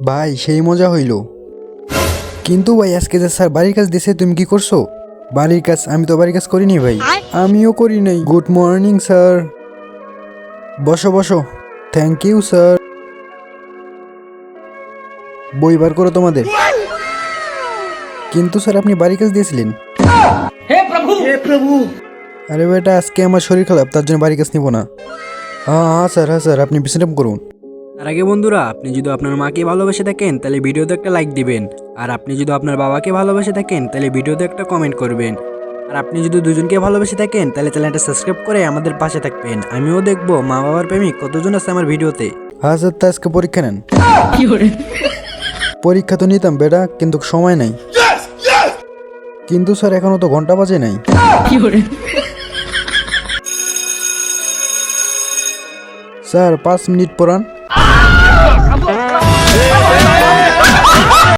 ভাই সেই মজা হইল। কিন্তু ভাই আজকে যে স্যার বাড়ির কাজ দিছে তুমি কি করছো? বাড়ির কাজ আমি তো বাড়ির কাজ করিনি ভাই। আমিও করি নাই। Good morning sir. বসো বসো। Thank you sir. বই বার করো তোমাদের। কিন্তু স্যার আপনি বাড়ির কাজ দিয়েছিলেন। আরে বেটা আজকে আমার শরীর খারাপ, তার জন্য বাড়ির কাজ নিব না। হ্যাঁ স্যার, হ্যাঁ স্যার, আপনি বিশ্রাম করুন। তার আগে বন্ধুরা, আপনি যদি আপনার মাকে ভালোবেসে থাকেন তাহলে ভিডিওতে একটা লাইক দিবেন। আর আপনি যদি আপনার বাবাকে ভালোবেসে থাকেন তাহলে ভিডিওতে একটা কমেন্ট করবেন। আর আপনি যদি দুজনকে ভালোবেসে থাকেন তাহলে চ্যানেলটা সাবস্ক্রাইব করে আমাদের পাশে থাকবেন। আমিও দেখবো মা বাবার প্রেমিক কতজন আছে আমার ভিডিওতে। হ্যাঁ স্যার, তা আজকে পরীক্ষা নেন। পরীক্ষা তো নিতাম বেটা, কিন্তু সময় নাই। কিন্তু স্যার এখনো তো ঘন্টা বাজে নাই। স্যার 5 মিনিট পড়ান।